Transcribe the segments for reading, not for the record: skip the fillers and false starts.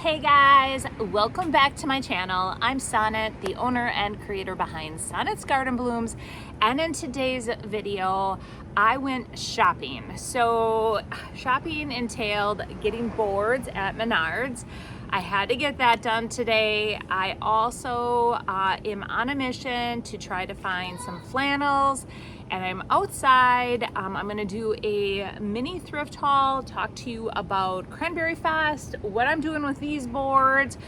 Hey guys, welcome back to my channel. I'm Sonnet, the owner and creator behind Sonnet's Garden Blooms, and in today's video I went shopping. So shopping entailed getting boards at Menards. I had to get that done today. I also am on a mission to try to find some flannels, and I'm outside. I'm gonna do a mini thrift haul, talk to you about Cranberryfest, what I'm doing with these boards,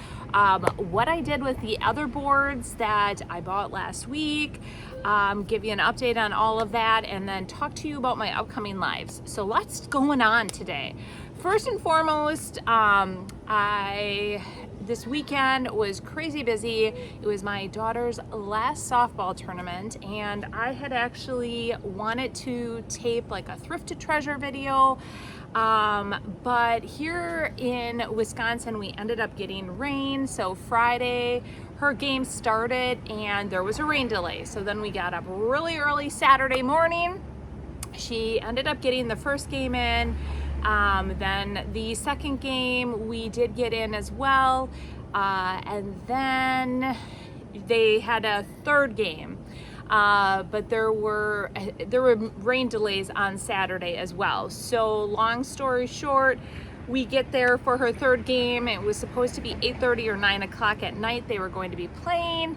what I did with the other boards that I bought last week, give you an update on all of that, and then talk to you about my upcoming lives. So lots going on today. First and foremost, this weekend was crazy busy. It was my daughter's last softball tournament, and I had actually wanted to tape like a thrift to treasure video, but here in Wisconsin we ended up getting rain. So Friday her game started and there was a rain delay, so then we got up really early Saturday morning. She ended up getting the first game in. Then the second game we did get in as well, and then they had a third game, but there were rain delays on Saturday as well. So long story short, we get there for her third game. It was supposed to be 8:30 or 9 o'clock at night they were going to be playing,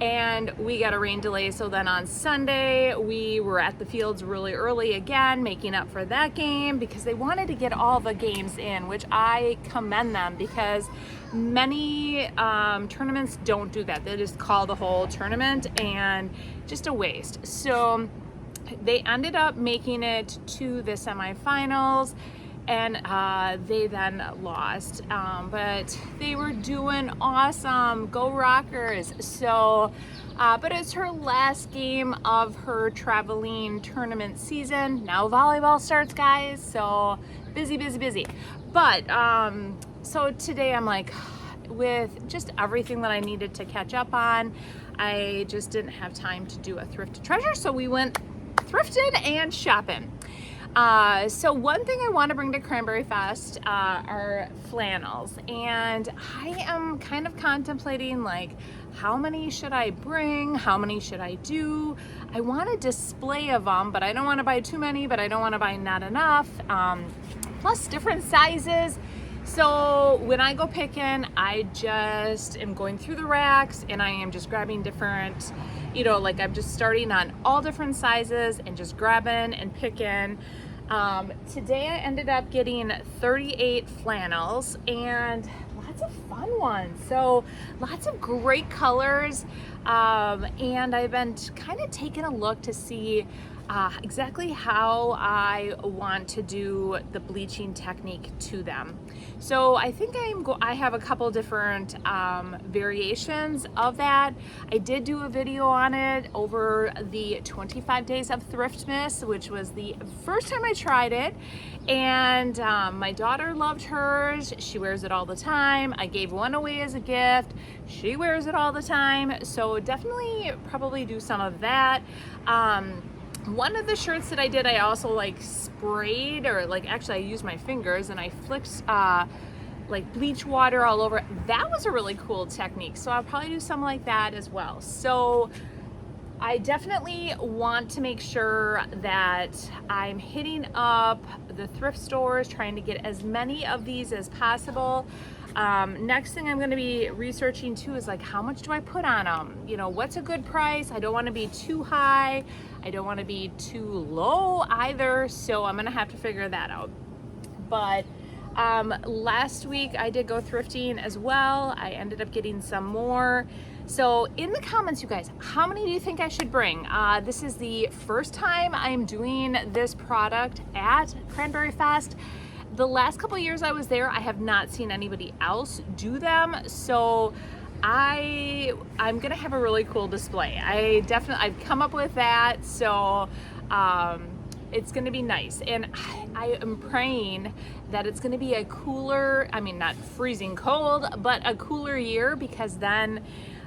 and we got a rain delay. So then on Sunday we were at the fields really early again, making up for that game, because they wanted to get all the games in, which I commend them, because many tournaments don't do that. They just call the whole tournament, and just a waste. So they ended up making it to the semifinals, and they then lost, but they were doing awesome. Go Rockers. So but it's her last game of her traveling tournament season. Now volleyball starts, guys, so busy. But so today I'm like, with just everything that I needed to catch up on, I just didn't have time to do a thrift to treasure, so we went thrifting and shopping. So one thing I want to bring to Cranberryfest are flannels, and I am kind of contemplating, like, how many should I bring? How many should I do? I want a display of them, but I don't want to buy too many, but I don't want to buy not enough. Plus different sizes. So when I go picking, I just am going through the racks and I am just grabbing different, like I'm just starting on all different sizes and just grabbing and picking. Today I ended up getting 38 flannels and lots of fun ones. So lots of great colors. And I've been kind of taking a look to see exactly how I want to do the bleaching technique to them. So I think I have a couple different variations of that. I did do a video on it over the 25 days of Thriftmas, which was the first time I tried it, and my daughter loved hers. She wears it all the time. I gave one away as a gift. She wears it all the time, so definitely probably do some of that. One of the shirts that I did, I also like sprayed, or like actually I used my fingers and I flicked like bleach water all over. That was a really cool technique, so I'll probably do something like that as well. So I definitely want to make sure that I'm hitting up the thrift stores, trying to get as many of these as possible. Next thing I'm going to be researching too is, like, how much do I put on them? What's a good price? I don't want to be too high. I don't want to be too low either. So I'm going to have to figure that out. But last week I did go thrifting as well. I ended up getting some more. So in the comments, you guys, how many do you think I should bring? This is the first time I'm doing this product at Cranberryfest. The last couple years I was there, I have not seen anybody else do them, so I'm gonna have a really cool display. I've come up with that, so it's gonna be nice, and I am praying that it's gonna be a cooler, not freezing cold, but a cooler year, because then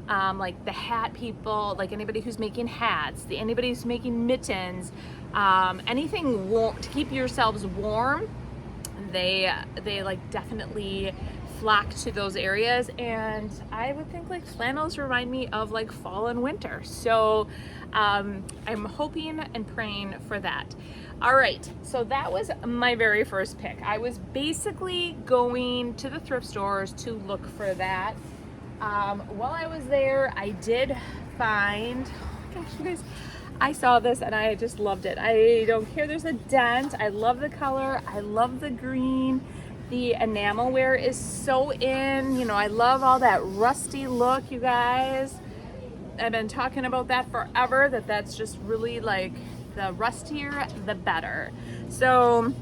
like the hat people, like anybody who's making hats, anybody who's making mittens, anything warm to keep yourselves warm, they like definitely flock to those areas, and I would think like flannels remind me of like fall and winter. So I'm hoping and praying for that. All right, so that was my very first pick. I was basically going to the thrift stores to look for that. While I was there, I did find, oh my gosh, you guys, I saw this and I just loved it. I don't care there's a dent. I love the color. I love the green. The enamel wear is so in. You know, I love all that rusty look, you guys. I've been talking about that forever, that's just really like, the rustier, the better. So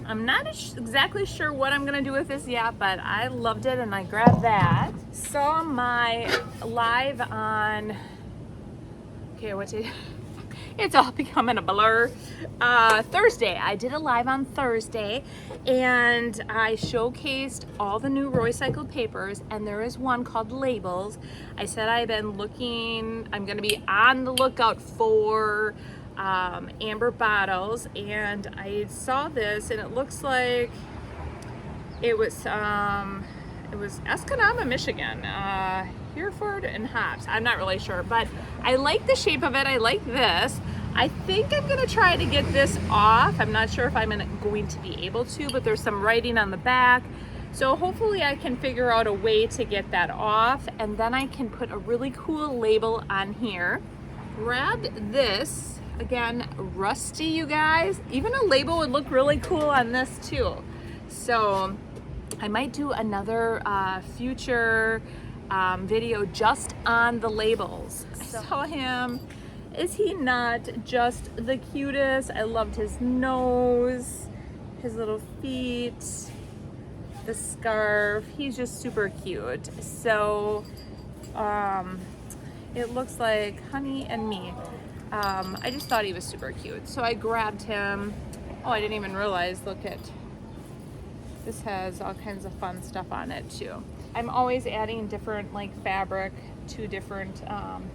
I'm not exactly sure what I'm gonna do with this yet, but I loved it and I grabbed that. Saw my live on, okay, what day? It's all becoming a blur. Thursday, I did a live on Thursday and I showcased all the new recycled papers, and there is one called Labels. I said I've been looking, I'm gonna be on the lookout for amber bottles, and I saw this and it looks like it was Escanaba, Michigan, Hereford and hops. I'm not really sure, but I like the shape of it. I like this. I think I'm gonna try to get this off. I'm not sure if I'm going to be able to, but there's some writing on the back. So hopefully I can figure out a way to get that off, and then I can put a really cool label on here. Grabbed this, again, rusty, you guys. Even a label would look really cool on this too. So I might do another future video just on the labels. I saw him. Is he not just the cutest? I loved his nose, his little feet, the scarf. He's just super cute. So it looks like Honey and Me. I just thought he was super cute. So I grabbed him. Oh, I didn't even realize, look at, this has all kinds of fun stuff on it too. I'm always adding different like fabric to different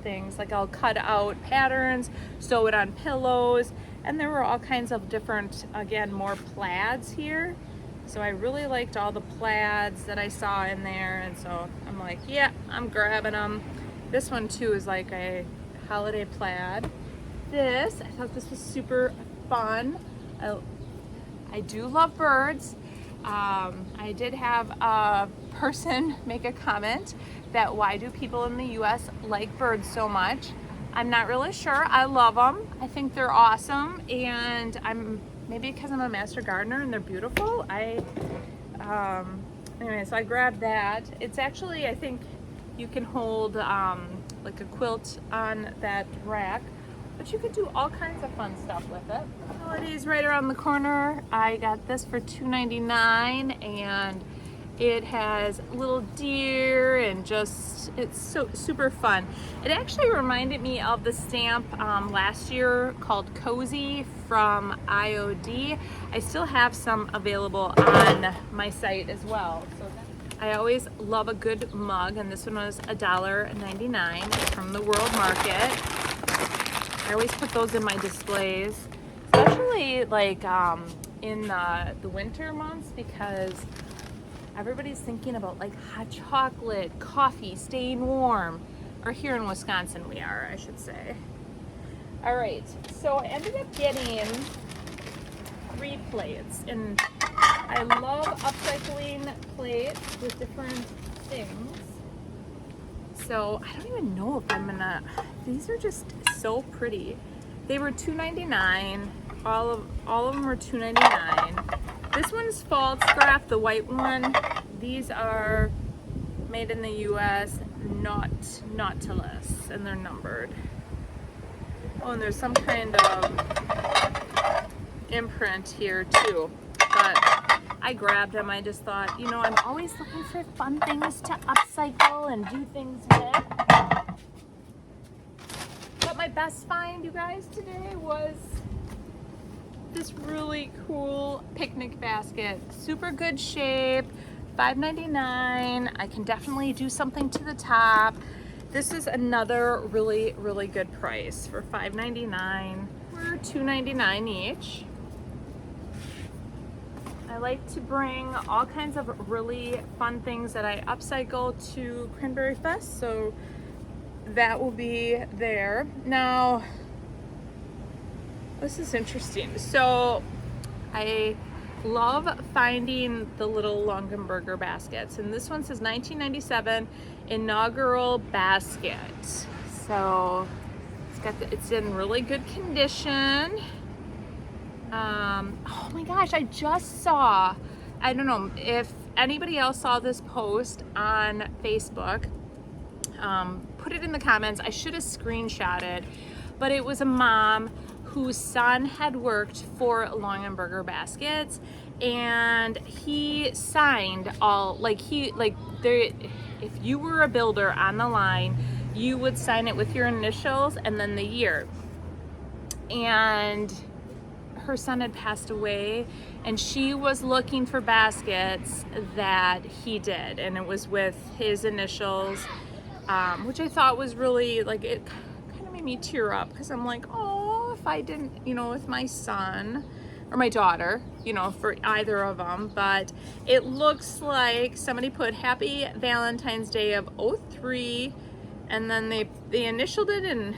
things. Like I'll cut out patterns, sew it on pillows, and there were all kinds of different, again, more plaids here. So I really liked all the plaids that I saw in there, and so I'm like, yeah, I'm grabbing them. This one too is like a holiday plaid. This, I thought this was super fun. I do love birds. I did have a person make a comment that why do people in the US like birds so much? I'm not really sure. I love them. I think they're awesome, and maybe because I'm a master gardener and they're beautiful. Anyway, so I grabbed that. It's actually, I think you can hold like a quilt on that rack, but you could do all kinds of fun stuff with it. Holidays right around the corner. I got this for $2.99, and it has little deer and just, it's so super fun. It actually reminded me of the stamp last year called Cozy from IOD. I still have some available on my site as well. So I always love a good mug, and this one was $1.99 from the World Market. I always put those in my displays, especially like in the winter months, because everybody's thinking about like hot chocolate, coffee, staying warm. Or here in Wisconsin we are, I should say. All right, so I ended up getting 3 plates, and I love upcycling plates with different things. So I don't even know if I'm gonna, these are just so pretty. They were $2.99, all of them were $2.99. This one's Falstaff, the white one. These are made in the US, not to less, and they're numbered. Oh, and there's some kind of imprint here too, but I grabbed them. I just thought, you know, I'm always looking for fun things to upcycle and do things with. But my best find, you guys, today was this really cool picnic basket. Super good shape, $5.99. I can definitely do something to the top. This is another really, really good price for $5.99. We're $2.99 each. I like to bring all kinds of really fun things that I upcycle to Cranberryfest, so that will be there. Now, this is interesting. So I love finding the little Longenberger baskets, and this one says 1997 inaugural basket. So it's in really good condition. Oh my gosh, I just saw, I don't know if anybody else saw this post on Facebook. Put it in the comments. I should have screenshotted, but it was a mom whose son had worked for Longenberger Baskets, and he signed all, if you were a builder on the line, you would sign it with your initials and then the year. And her son had passed away, and she was looking for baskets that he did, and it was with his initials, which I thought was really, like, it kind of made me tear up, because I'm like, oh, if I didn't, you know, with my son or my daughter, you know, for either of them. But it looks like somebody put Happy Valentine's Day of 03, and then they initialed it, and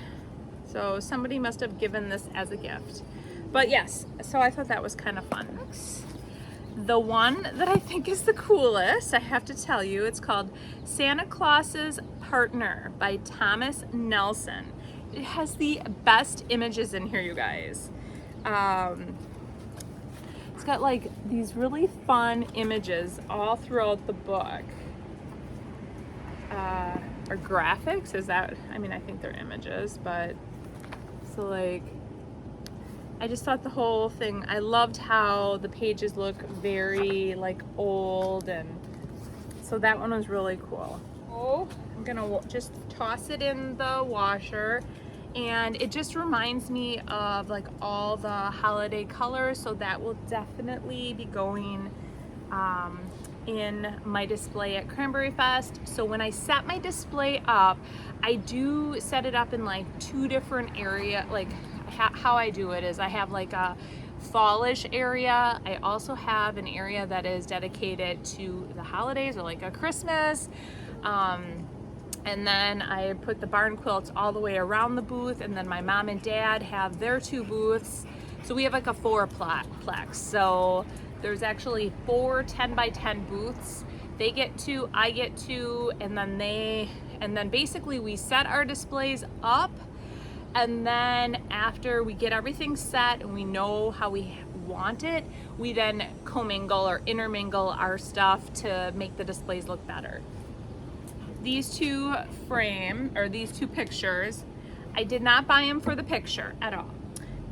so somebody must have given this as a gift. But yes, so I thought that was kind of fun. The one that I think is the coolest, I have to tell you, it's called Santa Claus's Partner by Thomas Nelson. It has the best images in here, you guys. It's got like these really fun images all throughout the book. Or graphics, is that, I mean, I think they're images, but so like, I just thought the whole thing, I loved how the pages look very like old, and so that one was really cool. Oh, I'm gonna just toss it in the washer, and it just reminds me of like all the holiday colors, so that will definitely be going in my display at Cranberryfest. So when I set my display up, I do set it up in like two different areas. Like how I do it is I have like a fallish area. I also have an area that is dedicated to the holidays, or like a Christmas. And then I put the barn quilts all the way around the booth, and then my mom and dad have their two booths. So we have like a fourplex. So there's actually 4 10x10 booths. They get 2, I get 2, and then basically we set our displays up, and then after we get everything set and we know how we want it, we then commingle or intermingle our stuff to make the displays look better. These two pictures, I did not buy them for the picture at all.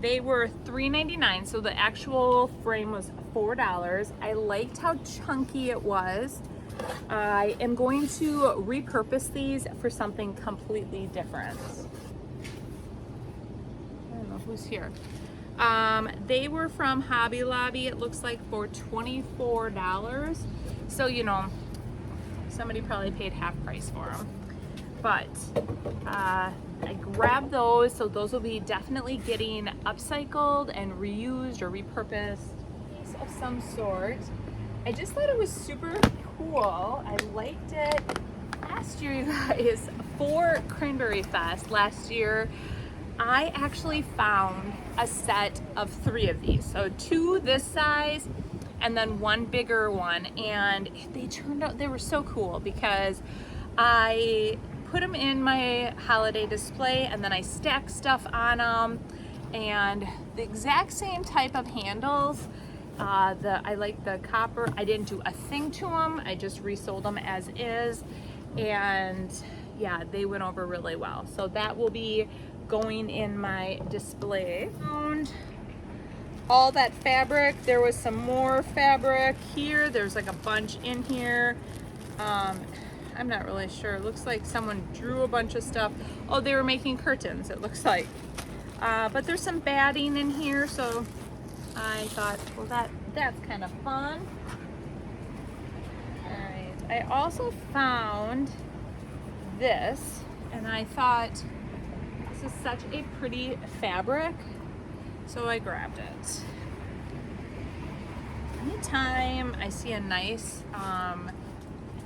They were $3.99, so the actual frame was $4. I liked how chunky it was. I am going to repurpose these for something completely different. I don't know who's here. They were from Hobby Lobby, it looks like, for $24. So, you know, somebody probably paid half price for them. But I grabbed those, so those will be definitely getting upcycled and reused or repurposed of some sort. I just thought it was super cool. I liked it. Last year, you guys, for Cranberryfest last year, I actually found a set of 3 of these. So 2 this size and then 1 bigger one. And they turned out, they were so cool because I put them in my holiday display, and then I stacked stuff on them, and the exact same type of handles. I like the copper. I didn't do a thing to them. I just resold them as is, and yeah, they went over really well. So that will be going in my display. Found all that fabric. There was some more fabric here. There's like a bunch in here. I'm not really sure. It looks like someone drew a bunch of stuff. Oh, they were making curtains, it looks like. But there's some batting in here, so I thought, well, that's kind of fun. All right. I also found this, and I thought this is such a pretty fabric, so I grabbed it. anytime I see a nice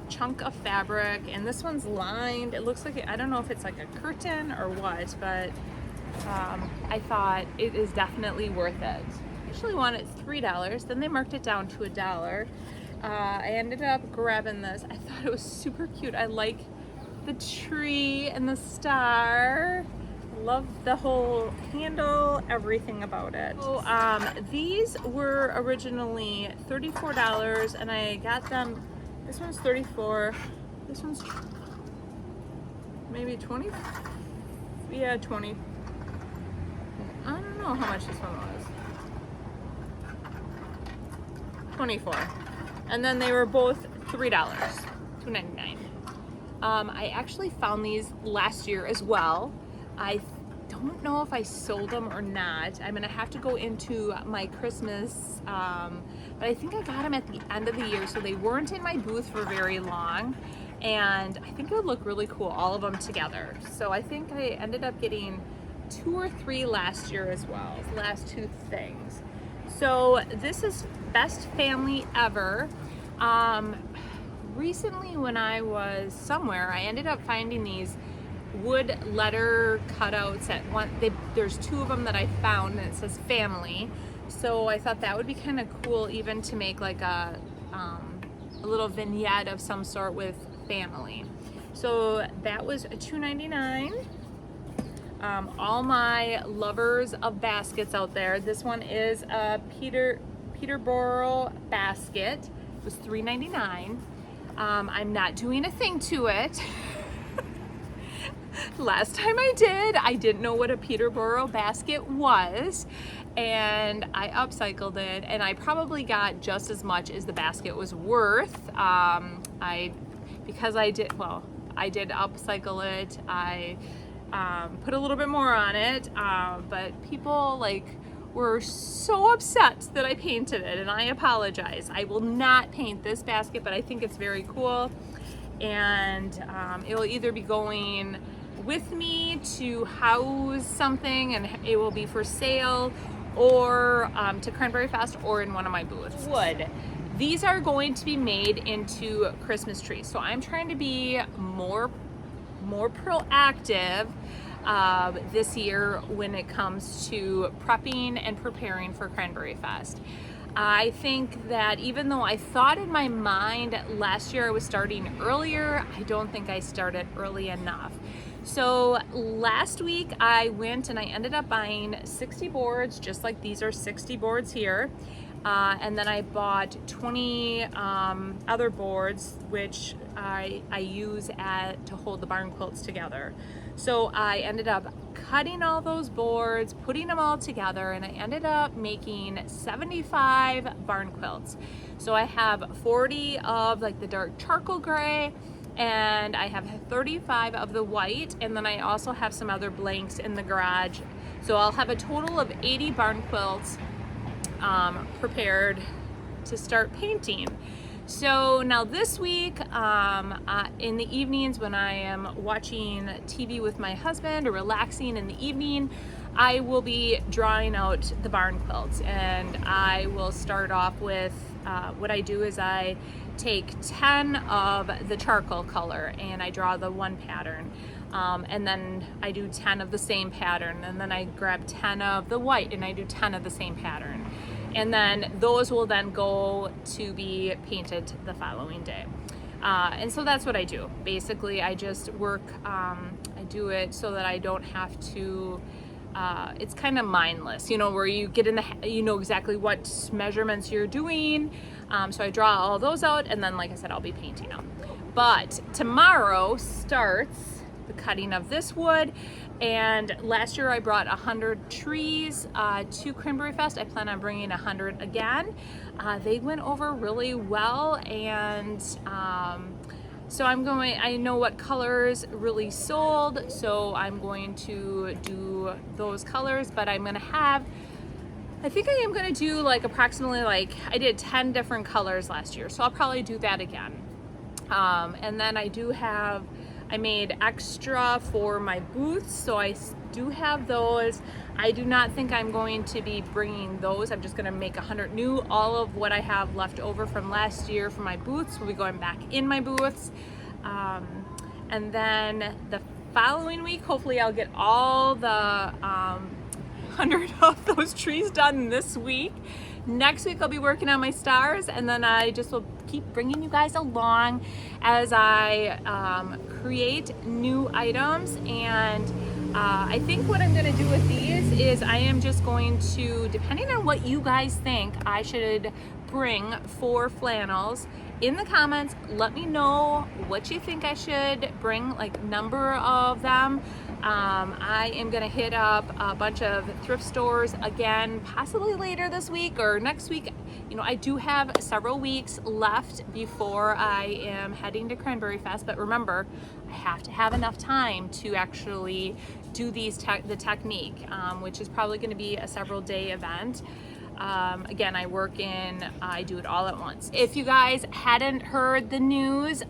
chunk of fabric, and this one's lined, it looks like, I don't know if it's like a curtain or what, but I thought it is definitely worth it. I actually wanted $3, then they marked it down to $1. I ended up grabbing this. I thought it was super cute. I like the tree and the star. Love the whole handle, everything about it. So, these were originally $34 and I got them, this one's $34, this one's maybe 20? Yeah, 20. I don't know how much this one was. 24. And then they were both $3, $2.99. I actually found these last year as well. I don't know if I sold them or not. I'm gonna have to go into my Christmas, but I think I got them at the end of the year, so they weren't in my booth for very long. And I think it would look really cool, all of them together. So I think I ended up getting 2 or 3 last year as well, last 2 things. So this is Best Family Ever. Recently when I was somewhere, I ended up finding these wood letter cutouts at one, there's 2 of them that I found and it says family. So I thought that would be kind of cool even to make like a little vignette of some sort with family. So that was $2.99. All my lovers of baskets out there, this one is a Peterborough basket. It was $3.99. I'm not doing a thing to it. Last time I didn't know what a Peterborough basket was, and I upcycled it, and I probably got just as much as the basket was worth. Because I did upcycle it. I put a little bit more on it, but people were so upset that I painted it, and I apologize. I will not paint this basket, but I think it's very cool, and it will either be going with me to house something and it will be for sale, or to Cranberryfest, or in one of my booths. Wood. These are going to be made into Christmas trees, so I'm trying to be more proactive this year when it comes to prepping and preparing for Cranberryfest. I think that even though I thought in my mind last year I was starting earlier, I don't think I started early enough. So last week I went and I ended up buying 60 boards, just like these are 60 boards here. And then I bought 20 other boards, which I use to hold the barn quilts together. So I ended up cutting all those boards, putting them all together, and I ended up making 75 barn quilts. So I have 40 of the dark charcoal gray, and I have 35 of the white, and then I also have some other blanks in the garage. So I'll have a total of 80 barn quilts prepared to start painting. So now this week, in the evenings when I am watching TV with my husband or relaxing in the evening, I will be drawing out the barn quilts, and I will start off with, what I do is I take 10 of the charcoal color and I draw the one pattern. And then I do 10 of the same pattern, and then I grab 10 of the white and I do 10 of the same pattern. And then those will then go to be painted the following day. And so that's what I do. Basically, I just work, I do it so that I don't have to, it's kind of mindless, where you get in you know exactly what measurements you're doing. So I draw all those out, and then, like I said, I'll be painting them. But tomorrow starts the cutting of this wood, and last year I brought 100 trees to Cranberryfest. I plan on bringing 100 again. They went over really well, and so I know what colors really sold, so I'm going to do those colors, but I think I am gonna do approximately, I did 10 different colors last year, so I'll probably do that again. And then I made extra for my booths, so I do have those. I do not think I'm going to be bringing those. I'm just gonna make 100 new. All of what I have left over from last year from my booths will be going back in my booths. And then the following week, hopefully I'll get all the 100 of those trees done this week. Next week I'll be working on my stars, and then I just will keep bringing you guys along as I create new items. And I think what I'm going to do with these is I am just going to, depending on what you guys think I should bring for flannels, in the comments let me know what you think I should bring, like number of them. I am gonna hit up a bunch of thrift stores again, possibly later this week or next week. You know, I do have several weeks left before I am heading to Cranberryfest, but remember, I have to have enough time to actually do the technique, which is probably gonna be a several day event. Again, I do it all at once. If you guys hadn't heard the news,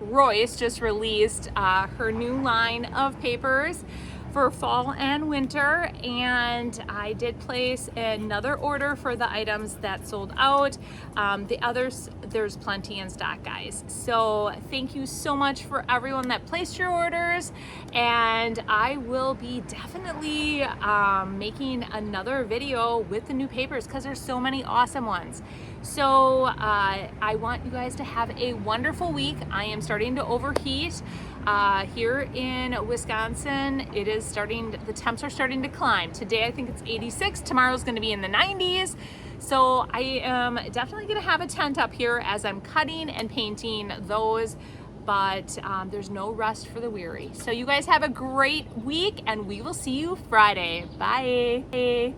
Royce just released her new line of papers for fall and winter, and I did place another order for the items that sold out. The others, there's plenty in stock, guys. So thank you so much for everyone that placed your orders, and I will be definitely making another video with the new papers because there's so many awesome ones. So I want you guys to have a wonderful week. I am starting to overheat. Here in Wisconsin, the temps are starting to climb. Today I think it's 86, tomorrow's gonna be in the 90s. So I am definitely gonna have a tent up here as I'm cutting and painting those, but there's no rest for the weary. So you guys have a great week, and we will see you Friday. Bye.